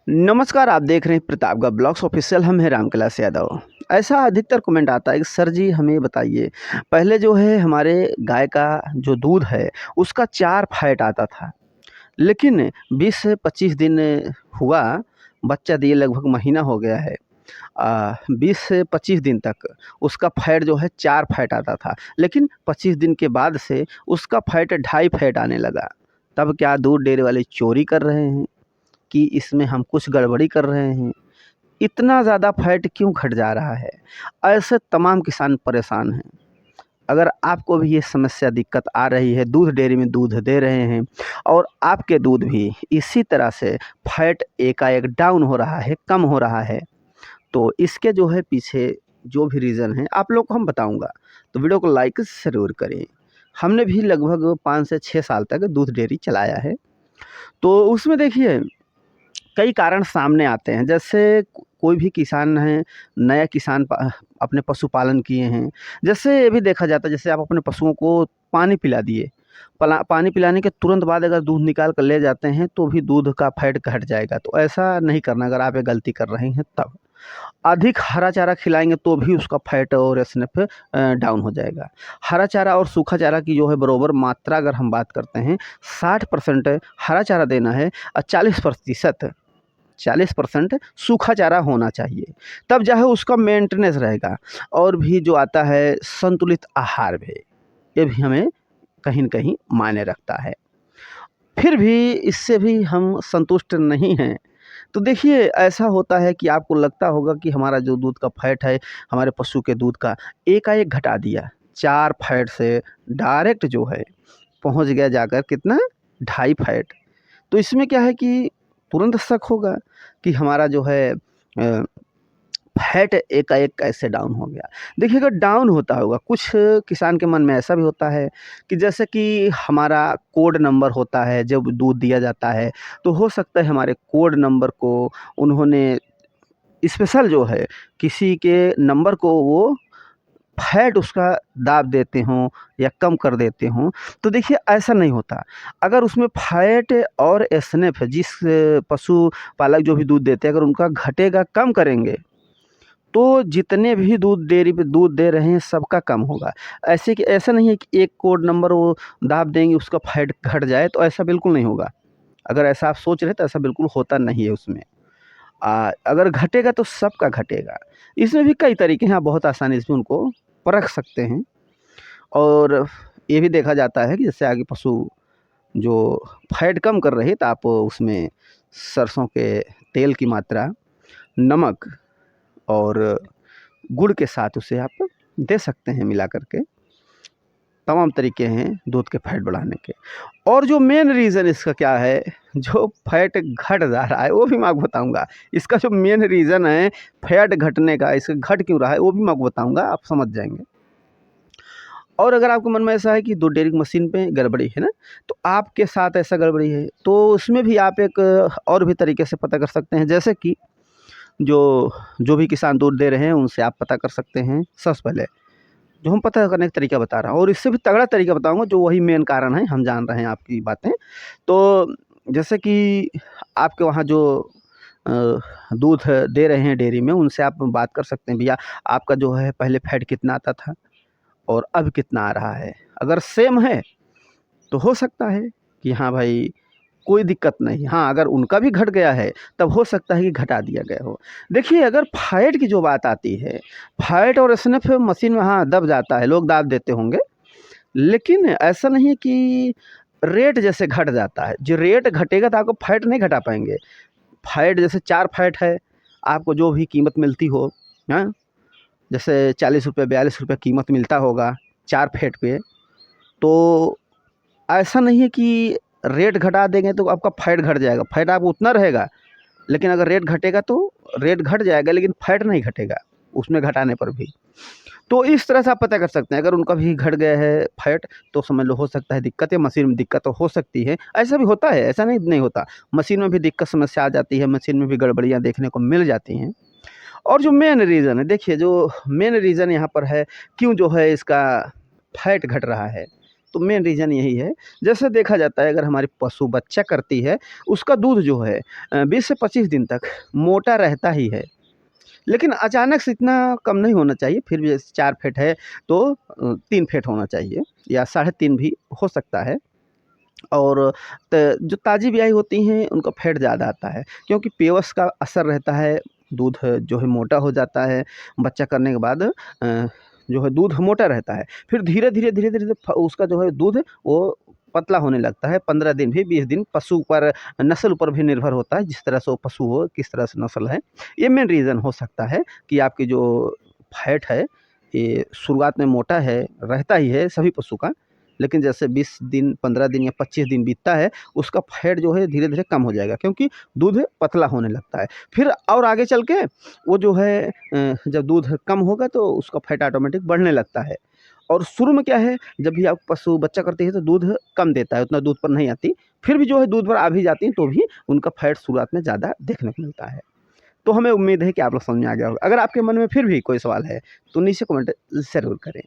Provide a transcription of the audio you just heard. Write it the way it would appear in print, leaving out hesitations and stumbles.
नमस्कार, आप देख रहे हैं प्रतापगढ़ ब्लॉग्स ऑफिशियल। हम हैं रामकैलाश यादव। ऐसा अधिकतर कमेंट आता है कि सर जी हमें बताइए, पहले जो है हमारे गाय का जो दूध है उसका 4 फैट आता था, लेकिन 20 से 25 दिन हुआ, बच्चा दिए लगभग महीना हो गया है। 20 से 25 दिन तक उसका फैट जो है 4 फैट आता था, लेकिन 25 दिन के बाद से उसका फैट 2.5 फैट आने लगा। तब क्या दूध डेयरी वाले चोरी कर रहे हैं कि इसमें हम कुछ गड़बड़ी कर रहे हैं? इतना ज़्यादा फैट क्यों घट जा रहा है? ऐसे तमाम किसान परेशान हैं। अगर आपको भी ये समस्या दिक्कत आ रही है, दूध डेयरी में दूध दे रहे हैं और आपके दूध भी इसी तरह से फैट एकाएक डाउन हो रहा है, कम हो रहा है, तो इसके जो है पीछे जो भी रीज़न है आप लोग को हम बताऊँगा। तो वीडियो को लाइक ज़रूर करें। हमने भी लगभग 5 से 6 साल तक दूध डेयरी चलाया है। तो उसमें देखिए कई कारण सामने आते हैं। जैसे कोई भी किसान है, नया किसान अपने पशुपालन किए हैं, जैसे ये भी देखा जाता है, जैसे आप अपने पशुओं को पानी पिला दिए, पानी पिलाने के तुरंत बाद अगर दूध निकाल कर ले जाते हैं तो भी दूध का फैट घट जाएगा। तो ऐसा नहीं करना अगर आप ये गलती कर रहे हैं तब। अधिक हरा चारा खिलाएंगे तो भी उसका फैट और एसएनएफ डाउन हो जाएगा। हरा चारा और सूखा चारा की जो है बराबर मात्रा अगर हम बात करते हैं, 60% हरा चारा देना है और 40% सूखा चारा होना चाहिए। तब जो है उसका मेंटेनेंस रहेगा। और भी जो आता है संतुलित आहार भी, ये भी हमें कहीं न कहीं मायने रखता है। फिर भी इससे भी हम संतुष्ट नहीं हैं। तो देखिए ऐसा होता है कि आपको लगता होगा कि हमारा जो दूध का फैट है, हमारे पशु के दूध का एकाएक घटा दिया। 4 फैट से डायरेक्ट जो है पहुँच गया जाकर कितना, 2.5 फैट। तो इसमें क्या है कि तुरंत शक होगा कि हमारा जो है फैट एकाएक कैसे डाउन हो गया। देखिए अगर डाउन होता होगा, कुछ किसान के मन में ऐसा भी होता है कि जैसे कि हमारा कोड नंबर होता है जब दूध दिया जाता है, तो हो सकता है हमारे कोड नंबर को उन्होंने स्पेशल जो है किसी के नंबर को वो फैट उसका दाब देते हों या कम कर देते हों। तो देखिए ऐसा नहीं होता। अगर उसमें फैट और एसएनएफ जिस पशुपालक जो भी दूध देते हैं अगर उनका घटेगा, कम करेंगे, तो जितने भी दूध डेयरी पे दूध दे रहे हैं सबका कम होगा। ऐसे कि ऐसा नहीं है कि एक कोड नंबर वो दाब देंगे उसका फैट घट जाए, तो ऐसा बिल्कुल नहीं होगा। अगर ऐसा आप सोच रहे हैं तो ऐसा बिल्कुल होता नहीं है उसमें। अगर घटेगा तो सबका घटेगा। इसमें भी कई तरीके हैं, आप बहुत आसानी से उनको परख सकते हैं। और ये भी देखा जाता है कि जैसे आगे पशु जो फैट कम कर रहे हैं तो आप उसमें सरसों के तेल की मात्रा, नमक और गुड़ के साथ उसे आप दे सकते हैं मिला करके। तमाम तरीके हैं दूध के फैट बढ़ाने के। और जो मेन रीज़न इसका क्या है, जो फैट घट जा रहा है वो भी मैं आपको बताऊँगा। इसका जो मेन रीज़न है फैट घटने का, इसका घट क्यों रहा है वो भी मैं आपको बताऊँगा, आप समझ जाएँगे। और अगर आपके मन में ऐसा है कि दूध डेयरी की मशीन पे गड़बड़ी है ना, तो आपके साथ ऐसा गड़बड़ी है, तो उसमें भी आप एक और भी तरीके से पता कर सकते हैं। जैसे कि जो जो भी किसान दूध दे रहे हैं उनसे आप पता कर सकते हैं। सबसे पहले जो हम पता करने का तरीका बता रहा हूँ और इससे भी तगड़ा तरीका बताऊँगा, जो वही मेन कारण है, हम जान रहे हैं आपकी बातें। तो जैसे कि आपके वहाँ जो अ, दूध दे रहे हैं डेयरी में, उनसे आप बात कर सकते हैं, भैया आपका जो है पहले फैट कितना आता था और अब कितना आ रहा है? अगर सेम है तो हो सकता है कि हाँ भाई कोई दिक्कत नहीं। हाँ, अगर उनका भी घट गया है तब हो सकता है कि घटा दिया गया हो। देखिए अगर फैट की जो बात आती है, फैट और एसएनएफ मशीन में हाँ दब जाता है, लोग दाब देते होंगे, लेकिन ऐसा नहीं है कि रेट जैसे घट जाता है। जो रेट घटेगा तो आपको फैट नहीं घटा पाएँगे। फैट जैसे 4 फैट है, आपको जो भी कीमत मिलती हो, हाँ? जैसे ₹40 ₹42 कीमत मिलता होगा 4 फैट पे, तो ऐसा नहीं है कि रेट घटा देंगे तो आपका फैट घट जाएगा। फैट आपका उतना रहेगा, लेकिन अगर रेट घटेगा तो रेट घट जाएगा, लेकिन फैट नहीं घटेगा उसमें घटाने पर भी। तो इस तरह से आप पता कर सकते हैं। अगर उनका भी घट गया है फैट तो समझ लो हो सकता है दिक्कत है, मशीन में दिक्कत तो हो सकती है। ऐसा भी होता है, ऐसा नहीं होता। मशीन में भी दिक्कत समस्या आ जाती है, मशीन में भी गड़बड़ियाँ देखने को मिल जाती हैं। और जो मेन रीज़न है, देखिए जो मेन रीज़न यहाँ पर है क्यों जो है इसका फैट घट रहा है, तो मेन रीज़न यही है। जैसे देखा जाता है अगर हमारी पशु बच्चा करती है, उसका दूध जो है 20 से 25 दिन तक मोटा रहता ही है। लेकिन अचानक से इतना कम नहीं होना चाहिए, फिर भी जैसे 4 फीट है तो 3 फीट होना चाहिए या साढ़े 3 भी हो सकता है। और जो ताज़ी ब्याई होती हैं उनका फैट ज़्यादा आता है, क्योंकि पेवस का असर रहता है, दूध जो है मोटा हो जाता है। बच्चा करने के बाद जो है दूध मोटा रहता है, फिर धीरे-धीरे उसका जो है दूध वो पतला होने लगता है। 15 दिन भी 20 दिन पशु पर, नस्ल पर भी निर्भर होता है, जिस तरह से वो पशु हो, किस तरह से नस्ल है। ये मेन रीज़न हो सकता है कि आपकी जो फैट है, ये शुरुआत में मोटा है, रहता ही है सभी पशु का, लेकिन जैसे 20 दिन, 15 दिन या 25 दिन बीतता है, उसका फैट जो है धीरे-धीरे कम हो जाएगा, क्योंकि दूध पतला होने लगता है। फिर और आगे चल के वो जो है जब दूध कम होगा तो उसका फैट ऑटोमेटिक बढ़ने लगता है। और शुरू में क्या है, जब भी आप पशु बच्चा करती है तो दूध कम देता है, उतना दूध पर नहीं आती। फिर भी जो है दूध पर आ भी जाती हैं तो भी उनका फैट शुरुआत में ज़्यादा देखने को मिलता है। तो हमें उम्मीद है कि आप लोग समझ में आ गया होगा। अगर आपके मन में फिर भी कोई सवाल है तो नीचे कमेंट ज़रूर करें।